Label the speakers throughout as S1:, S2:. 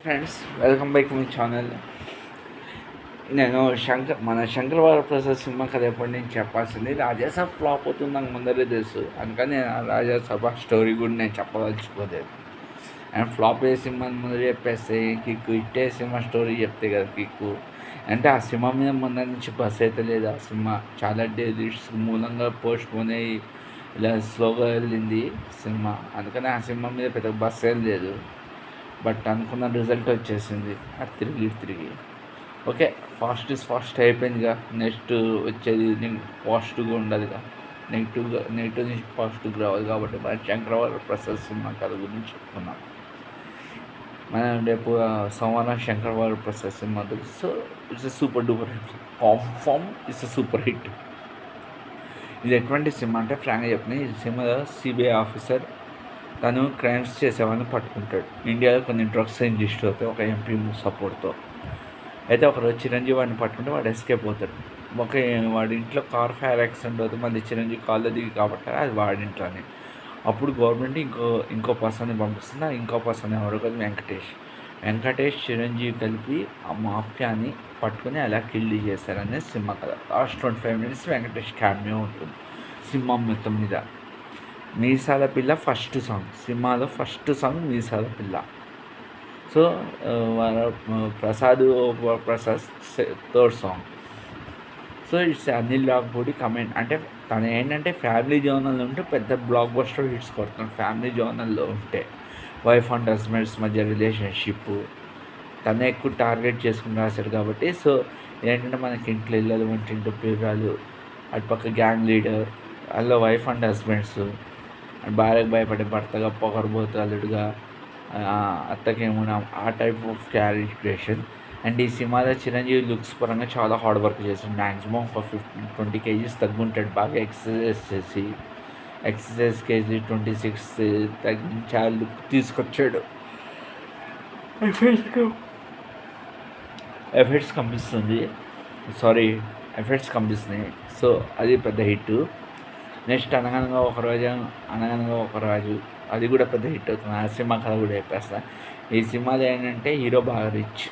S1: Friends, welcome back my channel. నేను మన Shankar Varaprasad cinema కథ ఎప్పటి నుంచి చెప్పాల్సింది. రాజాసాబ్ ఫ్లాప్ అవుతుంది నాకు ముందరే తెలుసు. అందుకని నేను రాజాసాబ్ స్టోరీ కూడా నేను చెప్పదలుచుకోలేదు. అండ్ ఫ్లాప్ అయ్యే సినిమా ముందర చెప్పేస్తే కిక్కు, ఇట్టే సినిమా స్టోరీ చెప్తే కదా కిక్కు. అంటే ఆ సినిమా మీద ముందర నుంచి బస్ అయితే లేదు. ఆ సినిమా చాలా డేస్ మూలంగా పోస్ట్ పోన్ అయ్యి ఇలా స్లోగా వెళ్ళింది సినిమా. అందుకని ఆ సినిమా మీద పెద్ద బస్ ఏం లేదు. బట్ అనుకున్న రిజల్ట్ వచ్చేసింది అది తిరిగి ఓకే. ఫాస్ట్ అయిపోయిందిగా. నెక్స్ట్ వచ్చేది పాజిటివ్గా ఉండదుగా, నెగిటివ్ నుంచి పాజిటివ్గా రావాలి. కాబట్టి మన శంకరవర ప్రసాద్ సినిమా కథ గురించి చెప్పుకున్నాం. మనం రేపు సోమవారం శంకరవర ప్రసాద్ సినిమా గురించి. So it's super duper hit. Confirm it's super hit. ఇది ఎటువంటి సినిమా అంటే ఫ్రాంక్గా చెప్పిన, ఈ సినిమాలో సిబిఐ ఆఫీసర్ తను క్రైమ్స్ చేసేవాడిని పట్టుకుంటాడు. ఇండియాలో కొన్ని డ్రగ్స్ ఇండస్ట్రీ అవుతాయి ఒక ఎంపీ సపోర్ట్తో. అయితే ఒకరోజు చిరంజీవి వాడిని పట్టుకుంటే వాడు ఎస్కేప్ అవుతాడు. వాడి ఇంట్లో కార్ ఫైర్ యాక్సిడెంట్ అవుతుంది. మళ్ళీ చిరంజీవి కాల్లో దిగి కాబట్టి అది వాడి ఇంట్లోనే. అప్పుడు గవర్నమెంట్ ఇంకో పర్సన్ని పంపిస్తుంది. ఇంకో పర్సన్ ఎవరు కదా, వెంకటేష్ చిరంజీవి కలిపి ఆ మాఫియాని పట్టుకుని అలా కిల్ చేశారనే సినిమా కదా. లాస్ట్ 25 minutes వెంకటేష్ క్యామియో ఉంటుంది సినిమా మొత్తం మీద. మీసాల పిల్ల ఫస్ట్ సాంగ్, సినిమాలో ఫస్ట్ సాంగ్ మీసాల పిల్ల. So Prasad third song. So it's Anil Ravipudi comment. అంటే తను ఏంటంటే ఫ్యామిలీ జోనల్లో ఉంటే పెద్ద బ్లాక్ బస్టర్ హిట్స్ కొడుతున్నాడు. ఫ్యామిలీ జోనల్లో ఉంటే వైఫ్ అండ్ హస్బెండ్స్ మధ్య రిలేషన్షిప్ తనే ఎక్కువ టార్గెట్ చేసుకుని రాశాడు కాబట్టి. సో ఏంటంటే మనకి ఇంట్లో ఇళ్ళలు, వంటింటి పిల్లలు, అటుపక్క గ్యాంగ్ లీడర్, అందులో వైఫ్ అండ్ హస్బెండ్స్, భార్యకు భయపడే భర్తగా, పొగరబోతు అల్లుడుగా, అత్తకేమో ఆ టైప్ ఆఫ్ క్యారెక్టరేషన్. అండ్ ఈ సినిమాలో చిరంజీవి లుక్స్ పరంగా చాలా హార్డ్ వర్క్ చేశాడు. మ్యాక్సిమం ఒక 15-20 kgs తగ్గుంటాడు. బాగా ఎక్సర్సైజ్ కేజీ 26 తగ్గించి లుక్ తీసుకొచ్చాడు. ఎఫెక్ట్స్ కనిపిస్తున్నాయి. సో అది పెద్ద హిట్. నెక్స్ట్ అనగనగా ఒకరాజు, అది కూడా పెద్ద హిట్ అవుతుంది. ఆ సినిమా కథ కూడా చెప్పేస్తా. ఈ సినిమాలో ఏంటంటే హీరో బాగా రిచ్,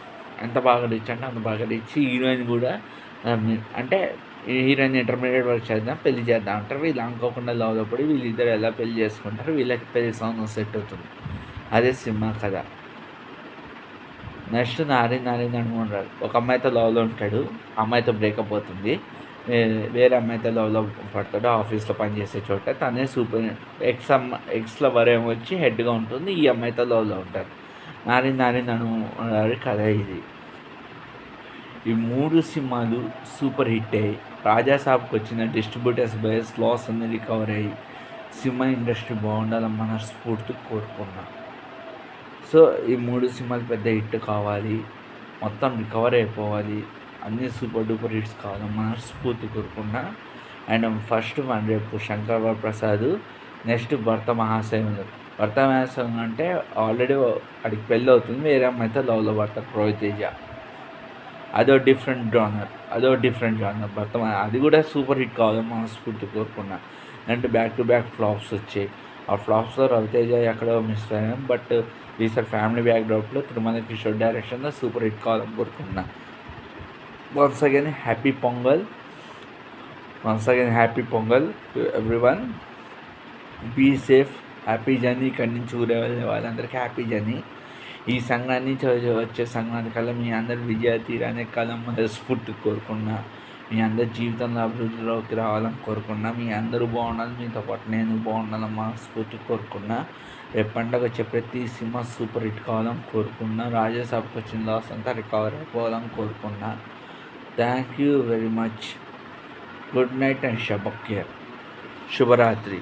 S1: ఎంత బాగా రిచ్ అంటే అంత బాగా రిచ్. హీరోయిన్ కూడా అంటే హీరోయిన్ ఇంటర్మీడియట్ వరకు చేద్దాం, పెళ్లి చేద్దాం అంటారు. వీళ్ళు అనుకోకుండా లవ్లో పడి వీళ్ళిద్దరు ఎలా పెళ్లి చేసుకుంటారు, వీళ్ళకి పెళ్లి సాంగ్ సెట్ అవుతుంది. అదే సినిమా కథ. నెక్స్ట్ నారి అనుకుంటారు. ఒక అమ్మాయితో లవ్లో ఉంటాడు, అమ్మాయితో బ్రేకప్ అవుతుంది. వేరే అమ్మాయితో లవ్లో పడతాడు. ఆఫీస్లో పనిచేసే చోట తనే సూపర్ ఎక్స్ లవర్ ఏమో వచ్చి హెడ్గా ఉంటుంది. ఈ అమ్మాయితో లవ్లో ఉంటారు. నారి అనుకుంటారు కథ ఇది. ఈ 3 సినిమాలు సూపర్ హిట్ అయ్యి రాజాసాబ్కి వచ్చిన డిస్ట్రిబ్యూటర్స్ బయస్ లాస్ అన్ని రికవర్ అయ్యి సినిమా ఇండస్ట్రీ బాగుండాలని మనస్ఫూర్తిగా కోరుకున్నా. సో ఈ 3 సినిమాలు పెద్ద హిట్ కావాలి, మొత్తం రికవర్ అయిపోవాలి, అన్నీ సూపర్ డూపర్ హిట్స్ కావాలి మనస్ఫూర్తి కోరుకున్నా. అండ్ ఫస్ట్ రేపు శంకర్ వరప్రసాద్, నెక్స్ట్ భర్త మహాశయం అంటే ఆల్రెడీ అడిగి పెళ్ళి అవుతుంది, వేరే అమ్మాయితో లవ్లో పడతారు రవితేజ. అదో డిఫరెంట్ జానర్ భర్త. అది కూడా సూపర్ హిట్ కావాలని మనస్ఫూర్తి కోరుకున్నా. అంటే బ్యాక్ టు బ్యాక్ ఫ్లాప్స్ వచ్చాయి. ఆ ఫ్లాప్స్లో రవితేజ ఎక్కడో మిస్ అయ్యాం. బట్ ఈసారి ఫ్యామిలీ బ్యాక్డ్రాప్లో తిరుమల కిషోర్ డైరెక్షన్లో సూపర్ హిట్ కావాలని కోరుకున్నా. Once again happy Pongal to everyone. Be safe, happy journey. ఇక్కడి నుంచి ఊరే వెళ్ళే వాళ్ళందరికీ హ్యాపీ జర్నీ. ఈ సంఘాన్ని వచ్చే సంఘానికల్లా మీ అందరి విజయ తీరానే కాలం మనస్ఫూర్తి కోరుకున్నా. మీ అందరి జీవితంలో అభివృద్ధిలోకి రావాలని కోరుకున్నా. మీ అందరూ బాగుండాలి, మీతో పాటు నేను బాగుండాలని మనస్ఫూర్తి కోరుకున్నా. రేపు పండగ వచ్చే ప్రతి సినిమా సూపర్ హిట్ కావాలని కోరుకున్నా. రాజాసాబ్కి వచ్చిన లాస్ అంతా రికవర్ అయిపోవాలని కోరుకున్నా. Thank you very much. Good night and శుభరాత్రి.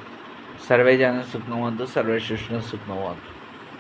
S1: సర్వే జన సుఖనవంతు, సర్వే సృష్టి సుఖనవంతు.